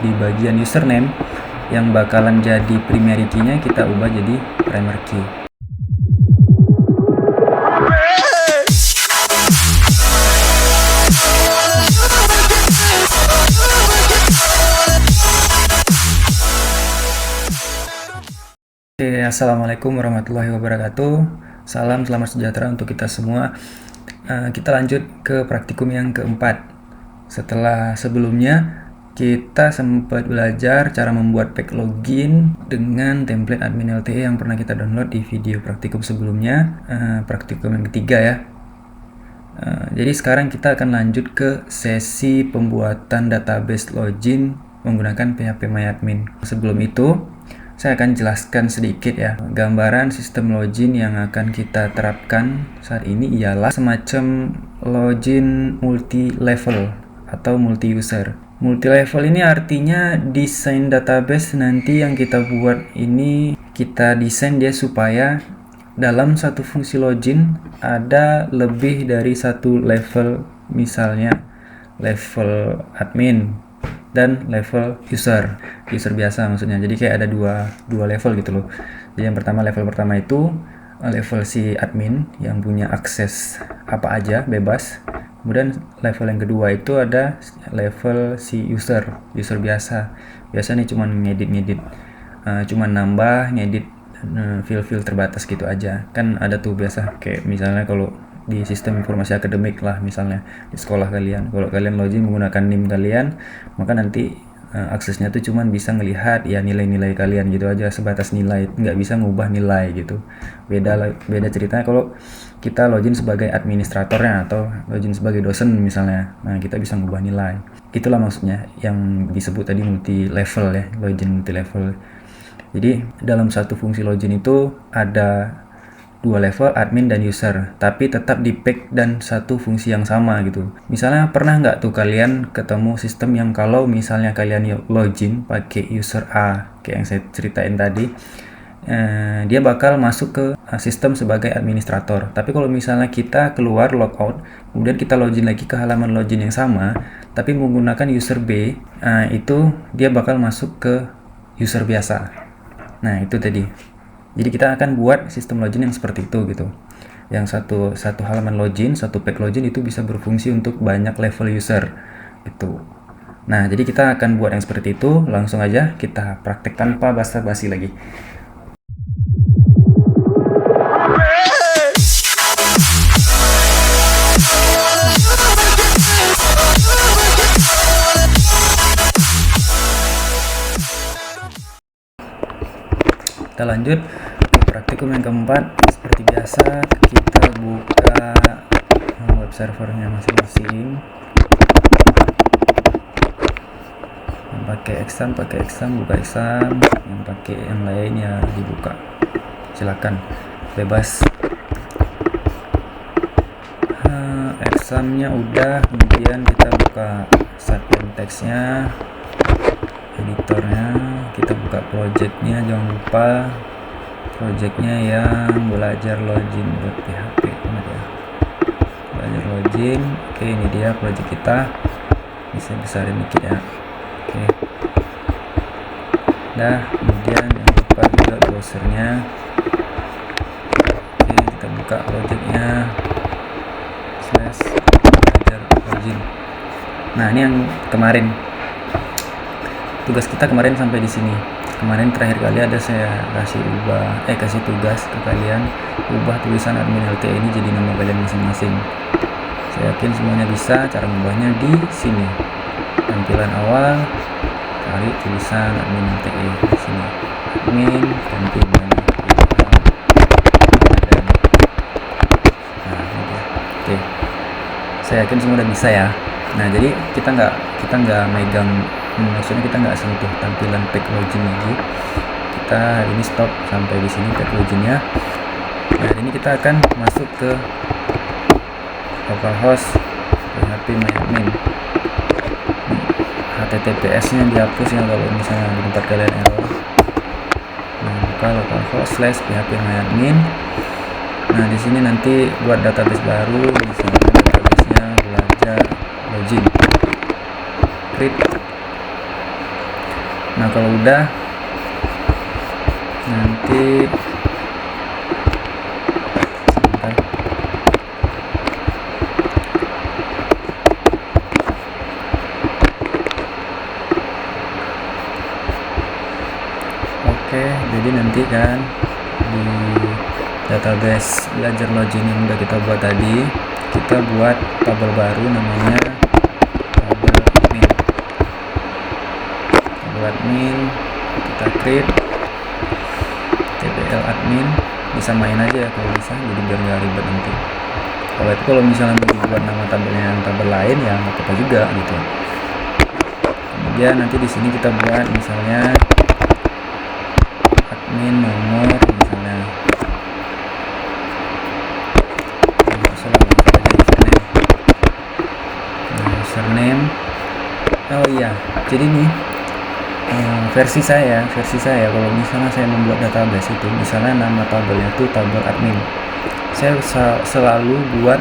di bagian username yang bakalan jadi primary key-nya kita ubah jadi primary key. Oke, assalamualaikum warahmatullahi wabarakatuh. Salam selamat sejahtera untuk kita semua. Kita lanjut ke praktikum yang keempat. Setelah sebelumnya kita sempat belajar cara membuat page login dengan template admin LTE yang pernah kita download di video praktikum sebelumnya, praktikum yang ketiga ya. Jadi sekarang kita akan lanjut ke sesi pembuatan database login menggunakan phpMyAdmin. Sebelum itu, saya akan jelaskan sedikit ya. Gambaran sistem login yang akan kita terapkan saat ini ialah semacam login multi-level atau multi-user. Multi-level ini artinya desain database nanti yang kita buat ini, kita desain dia supaya dalam satu fungsi login ada lebih dari satu level, misalnya level admin dan level user biasa maksudnya. Jadi kayak ada dua level gitu loh. Jadi yang level pertama itu level si admin yang punya akses apa aja bebas. Kemudian level yang kedua itu ada level si user biasa. Biasanya cuman ngedit, cuman nambah, ngedit file terbatas gitu aja. Kan ada tuh biasa kayak misalnya kalau di sistem informasi akademik lah, misalnya di sekolah kalian, kalau kalian login menggunakan NIM kalian, maka nanti aksesnya tuh cuman bisa ngelihat ya nilai-nilai kalian gitu aja, sebatas nilai, nggak bisa ngubah nilai gitu. Beda ceritanya kalau kita login sebagai administratornya atau login sebagai dosen misalnya, nah kita bisa ngubah nilai. Itulah maksudnya yang disebut tadi multi level ya, login multi level. Jadi dalam satu fungsi login itu ada dua level, admin dan user, tapi tetap di pack dan satu fungsi yang sama gitu. Misalnya pernah nggak tuh kalian ketemu sistem yang kalau misalnya kalian login pakai user A, kayak yang saya ceritain tadi, dia bakal masuk ke sistem sebagai administrator. Tapi kalau misalnya kita keluar logout, kemudian kita login lagi ke halaman login yang sama, tapi menggunakan user B, itu dia bakal masuk ke user biasa. Nah itu tadi. Jadi kita akan buat sistem login yang seperti itu gitu. Yang satu halaman login, satu page login itu bisa berfungsi untuk banyak level user gitu. Nah, jadi kita akan buat yang seperti itu. Langsung aja kita praktek tanpa basa-basi lagi. Kita lanjut ke praktikum yang keempat. Seperti biasa kita buka web servernya masing-masing. Yang pakai exam buka exam, yang pakai yang lain ya dibuka, silakan bebas. Examnya udah, kemudian kita buka subject text-nya, editornya, kita buka projectnya, jangan lupa projectnya yang belajar login.php ya. Belajar login. Oke, ini dia project kita, bisa besarin dikit ya. Oke, nah kemudian jangan lupa juga browsernya. Oke, kita buka projectnya /belajar login. Nah ini yang kemarin tugas kita kemarin sampai di sini. Kemarin terakhir kali ada saya kasih tugas ke kalian, ubah tulisan admin LTE ini jadi nama kalian masing-masing. Saya yakin semuanya bisa. Cara mengubahnya di sini. Tampilan awal, cari tulisan admin LTE di sini. Admin, ganti mana? Nah, ini dia. Oke. Saya yakin semua udah bisa ya. Nah, jadi kita nggak megang, maksudnya kita nggak sentuh tampilan page login lagi. Kita hari ini stop sampai di sini page loginnya. Nah, hari ini kita akan masuk ke localhost phpMyAdmin. HTTPS-nya dihapus ya kalau misalnya di tempat kalian error. Nah, buka localhost /phpMyAdmin. Nah, di sini nanti buat database baru, di sini database-nya belajar login. Create. Nah kalau udah, nanti oke, jadi nanti kan di database belajar login yang udah kita buat tadi, kita buat tabel baru namanya tabel admin. Tabel admin kita create tbl admin, disamain aja ya kalau bisa, jadi biar nggak ribet nanti. Kalau misalnya mau dibuat nama tabelnya yang tabel lain ya nggak apa-apa juga gitu. Kemudian nanti di sini kita buat misalnya admin nomor misalnya username. Oh iya, jadi nih versi saya kalau misalnya saya membuat database itu, misalnya nama tabelnya itu tabel admin, saya selalu buat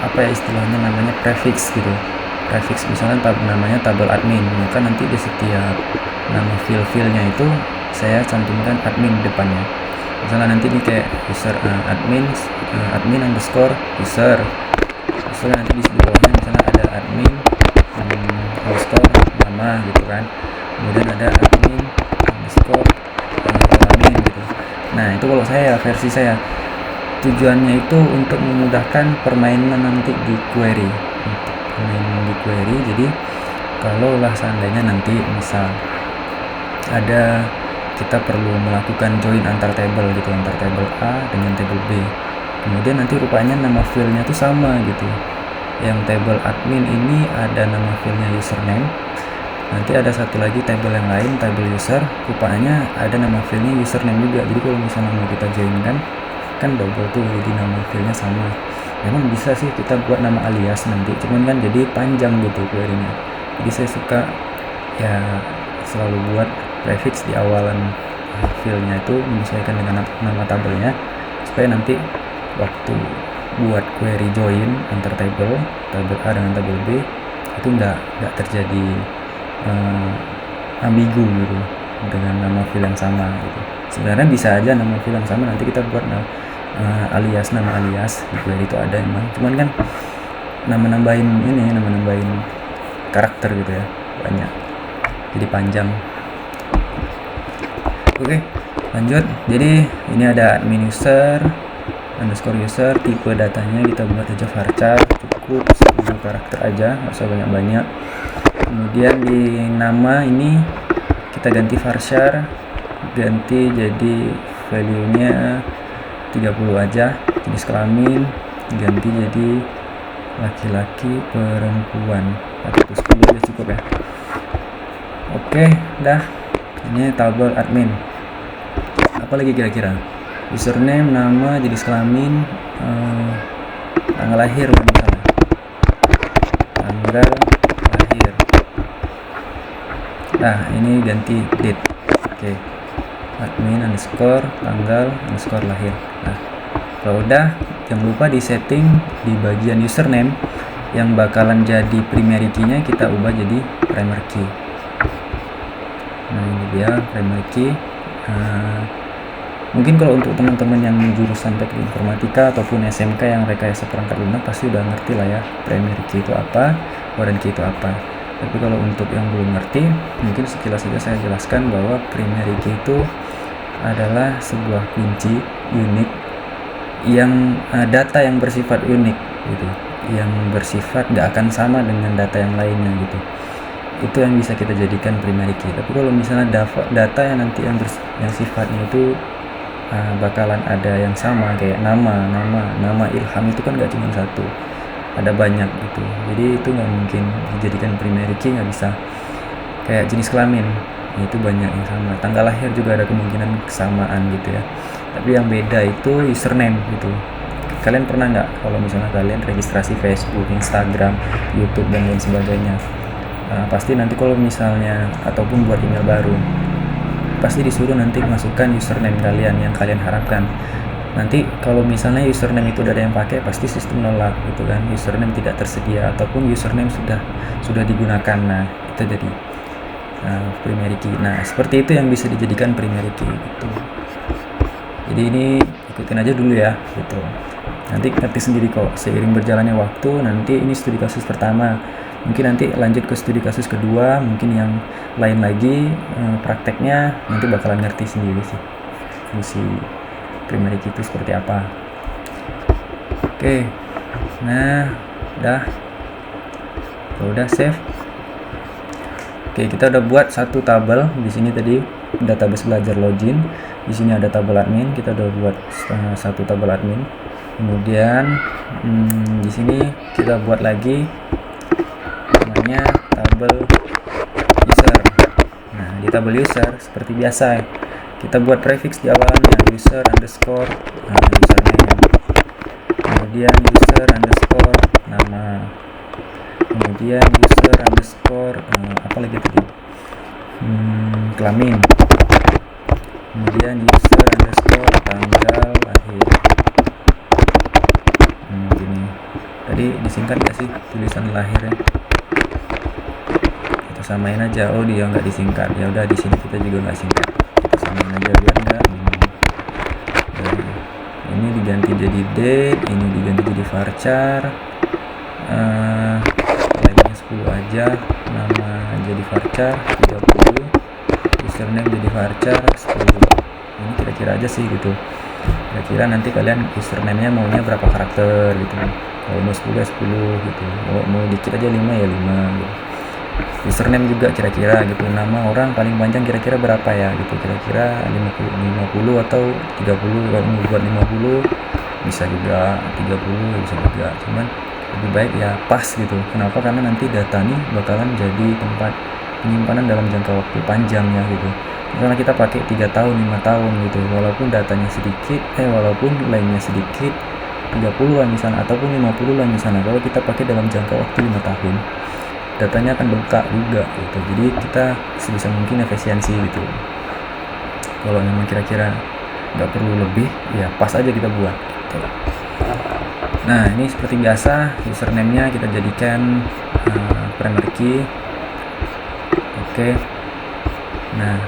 apa ya istilahnya, namanya prefix gitu. Prefix misalnya namanya tabel admin, maka nanti di setiap nama file-filenya itu saya cantumkan admin depannya. Misalnya nanti ini kayak user admin underscore user, misalnya nanti di bawahnya misalnya ada admin underscore nama gitu kan, kemudian ada admin underscore admin gitu. Nah itu kalau saya, versi saya, tujuannya itu untuk memudahkan permainan nanti di query, jadi kalaulah seandainya nanti misal ada kita perlu melakukan join antar table gitu, antar table A dengan table B, kemudian nanti rupanya nama filenya tuh sama gitu. Yang table admin ini ada nama filenya username, nanti ada satu lagi table yang lain, table user, rupanya ada nama filenya username juga. Jadi kalau misalnya mau kita join kan double tuh, jadi nama filenya sama. Memang bisa sih kita buat nama alias nanti, cuman kan jadi panjang gitu query-nya. Jadi saya suka ya selalu buat prefix di awalan filenya itu menyesuaikan dengan nama tabelnya, supaya nanti waktu buat query join antar table A dengan table B itu nggak terjadi ambigu gitu dengan nama file yang sama gitu. Sebenarnya bisa aja nama file yang sama nanti kita buat nama alias di query itu ada emang, cuman kan nambahin karakter gitu ya, banyak jadi panjang. Oke, lanjut. Jadi ini ada admin user underscore user, tipe datanya kita buat aja varchar, cukup 10 karakter aja, nggak usah banyak-banyak. Kemudian di nama ini kita ganti varchar, ganti jadi value nya 30 aja, jenis kelamin ganti jadi laki-laki perempuan, atau 10 udah cukup ya. Oke, dah. Ini tabel admin. Apa lagi kira-kira? Username, nama, jenis kelamin, tanggal lahir misalnya. Tanggal lahir. Nah, ini ganti date. Oke. Admin underscore tanggal underscore lahir. Nah, kalau udah, jangan lupa di setting di bagian username yang bakalan jadi primary key-nya kita ubah jadi primary key. Nah ini dia primary key. Mungkin kalau untuk teman-teman yang jurusan teknik informatika ataupun SMK yang rekayasa perangkat lunak pasti udah ngerti lah ya primary key itu apa, foreign key itu apa. Tapi kalau untuk yang belum ngerti, mungkin sekilas saja saya jelaskan bahwa primary key itu adalah sebuah kunci unik yang data yang bersifat unik gitu, yang bersifat nggak akan sama dengan data yang lainnya gitu. Itu yang bisa kita jadikan primary key. Tapi kalau misalnya data yang nanti yang sifatnya itu bakalan ada yang sama, kayak nama Ilham itu kan nggak cuma satu, ada banyak gitu. Jadi itu nggak mungkin dijadikan primary key, nggak bisa. Kayak jenis kelamin itu banyak yang sama, tanggal lahir juga ada kemungkinan kesamaan gitu ya. Tapi yang beda itu username gitu. Kalian pernah nggak kalau misalnya kalian registrasi Facebook, Instagram, YouTube dan lain sebagainya, pasti nanti kalau misalnya ataupun buat email baru pasti disuruh nanti masukkan username kalian yang kalian harapkan. Nanti kalau misalnya username itu udah ada yang pakai, pasti sistem nolak gitu kan, username tidak tersedia ataupun username sudah digunakan. Nah itu jadi primary key. Nah, seperti itu yang bisa dijadikan primary key gitu. Jadi ini ikutin aja dulu ya gitu. Nanti ngerti sendiri kok seiring berjalannya waktu. Nanti ini studi kasus pertama, mungkin nanti lanjut ke studi kasus kedua, mungkin yang lain lagi prakteknya nanti bakalan ngerti sendiri sih fungsi primary key itu seperti apa. Oke, nah udah save. Oke, kita udah buat satu tabel di sini tadi, database belajar login. Di sini ada tabel admin, kita udah buat satu tabel admin. Kemudian di sini kita buat lagi namanya tabel user. Nah, di tabel user seperti biasa kita buat prefix di awalannya, user underscore username, kemudian user underscore nama, kemudian user underscore apa lagi tadi, kelamin, kemudian user underscore tanggal lahir. Gini tadi disingkat gak sih tulisan lahirnya? Kita samain aja. Oh, dia nggak disingkat, ya udah di sini kita juga nggak singkat, kita samain aja biar nggak ini diganti jadi date, ini diganti jadi varchar, lainnya 10 aja, nama jadi varchar 30, username jadi varchar 10. Ini kira-kira aja sih gitu, kira-kira nanti kalian username-nya maunya berapa karakter gitu. Kalau mau 10 ya 10 gitu, mau dikit aja 5 ya 5 gitu. Username juga kira-kira gitu, nama orang paling panjang kira-kira berapa ya gitu, kira-kira 50 atau 30. Kalau mau buat 50 bisa juga, 30 bisa juga, cuman lebih baik ya pas gitu. Kenapa? Karena nanti data nih bakalan jadi tempat penyimpanan dalam jangka waktu panjang ya gitu. Karena kita pakai 3 tahun 5 tahun gitu, walaupun datanya sedikit walaupun lainnya sedikit 30-an misalnya ataupun 50-an misalnya, kalau kita pakai dalam jangka waktu 5 tahun datanya akan bengkak juga gitu. Jadi kita sebisa mungkin efisiensi gitu. Kalau memang kira-kira nggak perlu lebih ya pas aja kita buat gitu. Nah, ini seperti biasa username-nya kita jadikan primary key. Oke. Nah,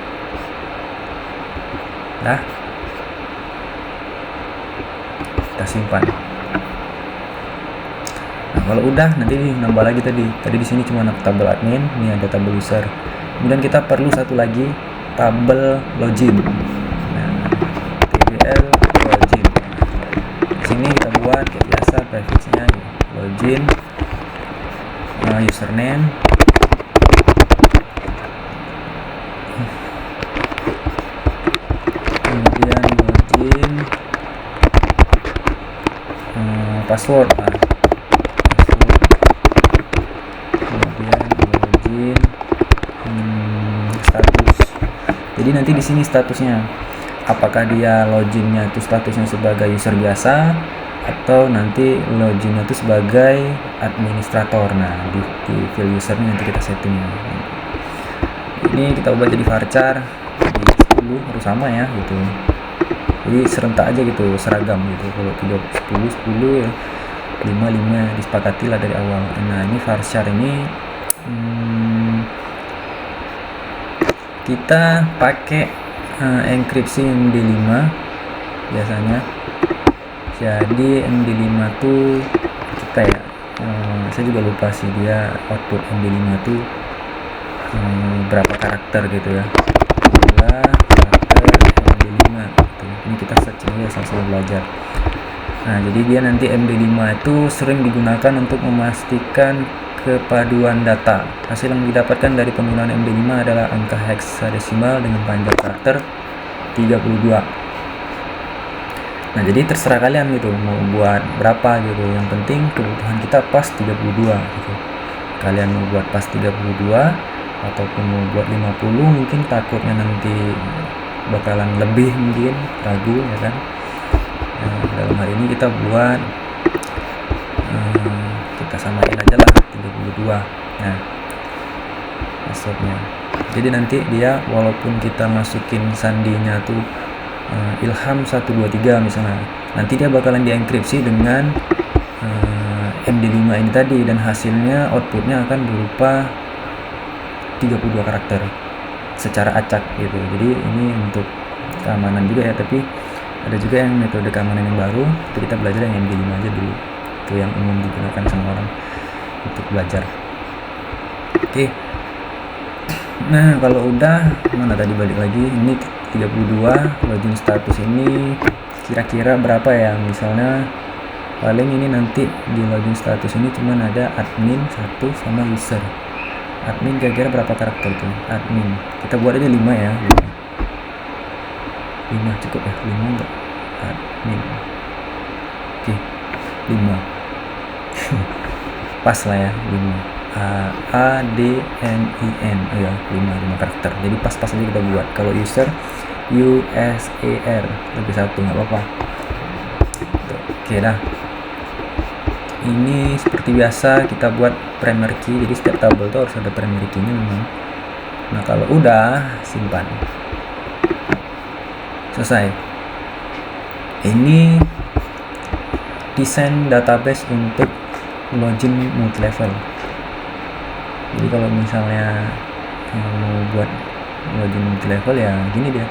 kita simpan. Nah, kalau udah nanti nambah lagi tadi di sini cuma tabel admin, ini ada tabel user. Kemudian kita perlu satu lagi tabel login. Nah, tbl login. Di sini kita buat kayak biasa prefixnya login, username, kemudian login, password. Status. Jadi nanti di sini statusnya apakah dia loginnya itu statusnya sebagai user biasa atau nanti loginnya itu sebagai administrator. Nah, di field usernya nanti kita setting. Ini kita ubah jadi varchar, jadi 10 harus sama ya gitu. Jadi serentak aja gitu, seragam gitu. Kalau 10 ya 5 disepakati lah dari awal. Nah, ini varchar ini kita pakai enkripsi MD5 biasanya. Jadi MD5 tuh kita ya saya juga lupa sih dia output MD5 tuh berapa karakter gitu ya, karakter MD5 gitu. Ini kita searching ya sambil belajar. Nah, jadi dia nanti MD5 itu sering digunakan untuk memastikan kepaduan data. Hasil yang didapatkan dari penggunaan MD5 adalah angka heksadesimal dengan panjang karakter 32. Nah, jadi terserah kalian gitu mau buat berapa gitu. Yang penting kebutuhan kita pas 32 gitu. Kalian mau buat pas 32 ataupun mau buat 50, mungkin takutnya nanti bakalan lebih, mungkin ragu ya kan. Nah, dalam hari ini kita buat kita samain aja lah 32. Nah, passwordnya. Jadi nanti dia walaupun kita masukin sandinya tuh Ilham 123 misalnya, nanti dia bakalan dienkripsi dengan MD5 ini tadi, dan hasilnya outputnya akan berupa 32 karakter. secara acak gitu. Jadi ini untuk keamanan juga ya, tapi ada juga yang metode keamanan yang baru. Itu kita belajar yang MG5 aja dulu, itu yang umum digunakan sama orang untuk belajar. Oke. Nah, kalau udah, mana tadi balik lagi, ini 32 login status ini kira-kira berapa ya? Misalnya paling ini nanti di login status ini cuman ada admin 1 sama user. Admin kira-kira berapa karakter tuh? Admin. Kita buat aja 5 ya. 5 cukup ya? 5 enggak? Admin. Oke, 5. Pas lah ya, 5. A D M I N. Oh ya, 5 karakter. Jadi pas-pas aja kita buat. Kalau user USER lebih 1 nggak apa-apa. Oke dah. Ini seperti biasa kita buat primary key. Jadi setiap tabel tuh harus ada primary key-nya memang. Nah, kalau udah simpan. Selesai. Ini desain database untuk login multi level. Jadi kalau misalnya mau buat login multi level ya gini dia.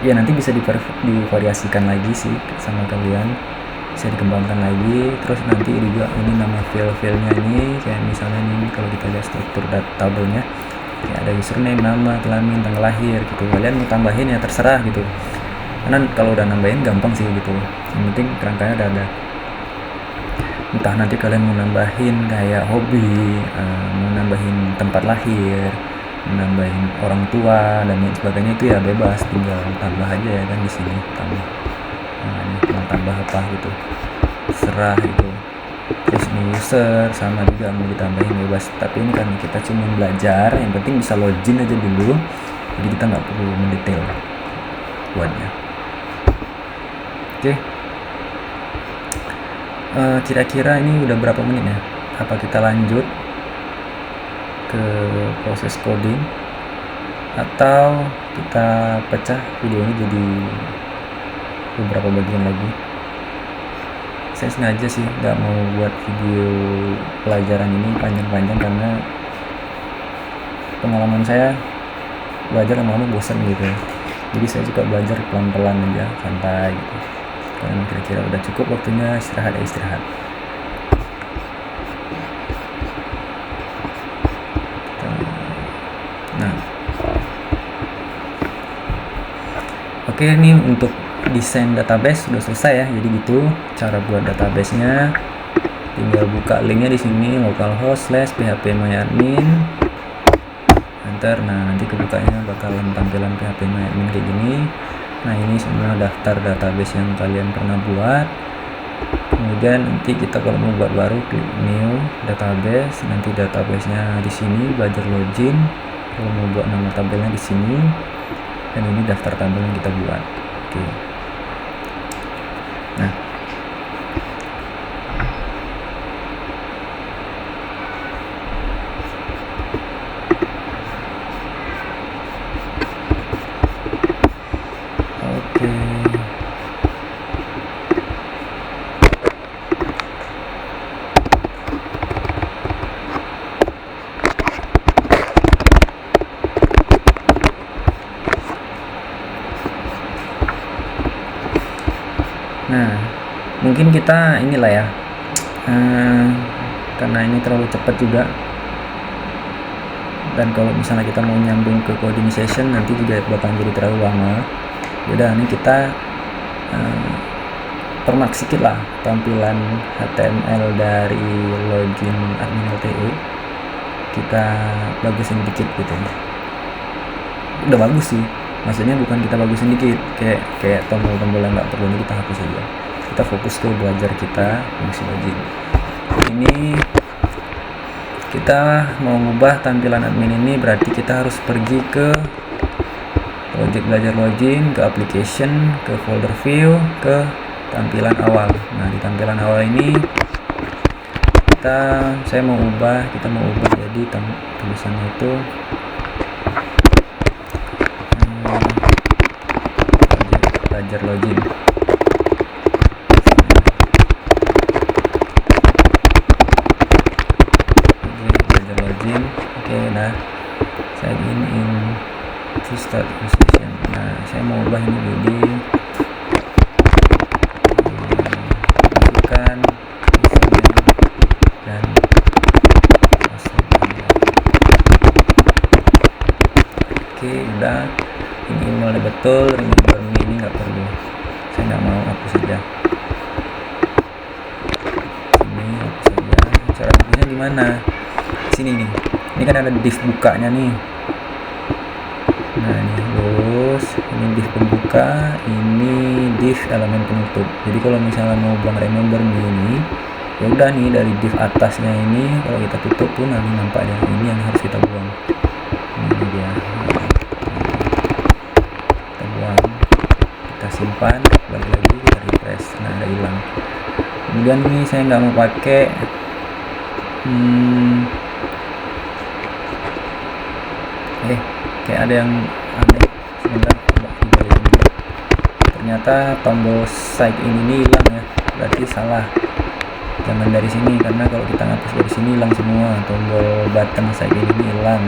Ya nanti bisa divariasikan lagi sih sama kalian, bisa dikembangkan lagi. Terus nanti juga ini nama file-filenya ini, kayak misalnya ini kalau kita lihat struktur tabelnya, kayak ada username, nama, kelamin, tanggal lahir gitu. Kalian mau tambahin ya terserah gitu. Karena kalau udah nambahin gampang sih gitu. Yang penting kerangkanya udah ada. Entah nanti kalian mau nambahin kayak hobi, mau nambahin tempat lahir, nambahin orang tua dan lain sebagainya, itu ya bebas, tinggal tambah aja ya kan di sini, tambah. Nah, ini mau tambah apa gitu, serah gitu. Terus ini user sama juga mau ditambahin bebas, tapi ini karena kita cuma belajar, yang penting bisa login aja dulu, jadi kita nggak perlu mendetail buatnya. Oke. Kira-kira ini udah berapa menit ya? Apa kita lanjut ke proses coding atau kita pecah video ini jadi beberapa bagian lagi? Saya sengaja sih nggak mau buat video pelajaran ini panjang-panjang karena pengalaman saya belajar lama-lama bosan gitu. Jadi saya juga belajar pelan-pelan aja, santai gitu. Kalian kira-kira udah cukup waktunya istirahat ya istirahat. Nah, oke, ini untuk desain database sudah selesai ya. Jadi gitu cara buat database-nya. Tinggal buka linknya di sini, localhost/phpMyAdmin. Enter. Nah, nanti kebukanya bakalan tampilan phpMyAdmin kayak gini. Nah, ini semua daftar database yang kalian pernah buat. Kemudian nanti kita kalau mau buat baru klik new database, nanti database-nya di sini, belajar login. Kalau mau buat nama tabelnya di sini, dan ini daftar tabel yang kita buat. Oke. Nah, oke. Nah, mungkin kita inilah ya, karena ini terlalu cepat juga, dan kalau misalnya kita mau nyambung ke coding session nanti juga bakal jadi terlalu lama. Yaudah, ini kita permak sedikit lah tampilan HTML dari login admin LTE, kita bagusin dikit gitu. Udah bagus sih, maksudnya bukan kita bagusin dikit kayak tombol-tombol yang nggak perlu, ini kita hapus aja. Kita fokus ke belajar kita fungsi login. Ini kita mau ngubah tampilan admin ini, berarti kita harus pergi ke project belajar login, ke application, ke folder view, ke tampilan awal. Nah, di tampilan awal ini kita mau ubah jadi tulisannya itu belajar login. Oke, belajar login. Oke, nah saya ingin to start session. Nah, saya mau ubah ini jadi masukkan username dan password Anda. Oke, udah. Ini emailnya betul, remember me ini nggak perlu. Saya nggak mau, hapus saja. Sini hapus saja. Cara hapusnya gimana? Sini nih. Ini kan ada div bukanya nih. Nah, ini terus ini div pembuka, ini div elemen penutup. Jadi kalau misalnya mau buang remember me ini, ya udah nih dari div atasnya ini kalau kita tutup pun nanti nampak ya. Ini yang harus kita buang. Ini dia. Kita buang, kita simpan, balik lagi kita refresh. Nah, udah hilang. Kemudian ini saya nggak mau pakai kayak ada yang aneh. Sebentar, coba dibalikin dulu. Ternyata tombol side ini hilang ya, berarti salah. Jangan dari sini, karena kalau kita ngapus dari sini hilang semua. Tombol button side ini hilang.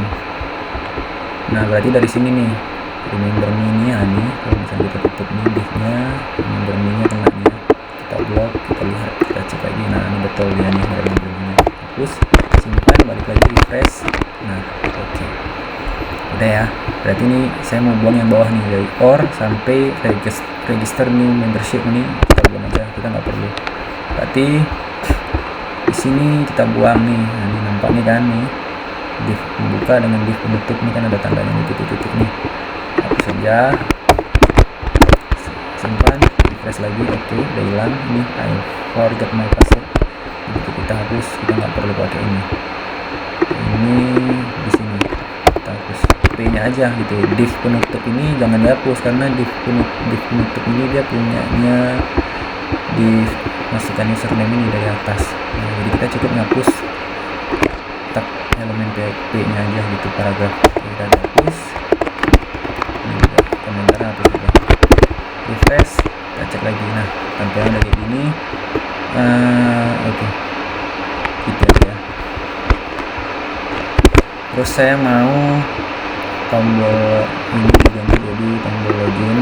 Nah, berarti dari sini nih remember me nya nih, kalau misalnya kita tutup nih div-nya, remember me nya kena nih, kita blok, kita lihat, kita cek lagi. Nah, ini betul dia nih remember me nya. Hapus, simpan, balik lagi refresh. Nah, oke. Udah ya, berarti ini saya mau buang yang bawah nih, dari or sampai register new membership ini kita buang aja, kita nggak perlu. Berarti di sini kita buang nih. Nah, ini nampak nih kan nih div pembuka dengan div penutup nih kan ada tandanya nih, titik-titik nih. Hapus saja, simpan, refresh lagi. Oke, udah hilang. Ini I forgot my password. Jadi kita hapus, kita nggak perlu pakai ini. Ini di sini kita hapus P-nya aja gitu. Div penutup ini jangan dihapus, karena div penutup ini dia punyanya di masukkan username ini dari atas. Nah, jadi kita cukup ngapus tab elemen P-nya aja gitu, paragraf. Kita hapus. Ini juga komentarnya hapus juga. Refresh, kita cek lagi. Nah, tampilan dari ini. Oke. Gitu aja. Terus saya mau tombol ini diganti jadi tombol login,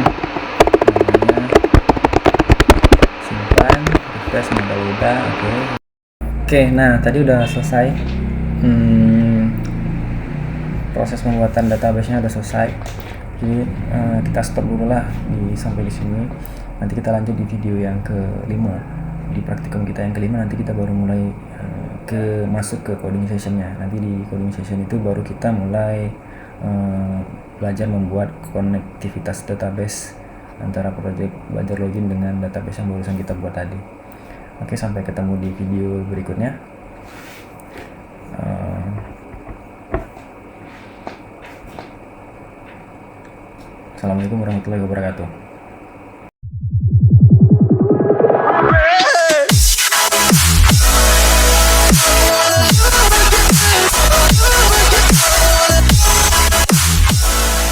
namanya simpan, refresh, udah. Oke, nah tadi udah selesai. Proses pembuatan database-nya udah selesai. Jadi kita stop dulu lah sampai di sini. Nanti kita lanjut di video yang kelima, di praktikum kita yang kelima. Nanti kita baru mulai masuk ke coding sessionnya. Nanti di coding session itu baru kita mulai belajar membuat konektivitas database antara project belajar login dengan database yang barusan kita buat tadi. Oke, sampai ketemu di video berikutnya. Assalamualaikum warahmatullahi wabarakatuh.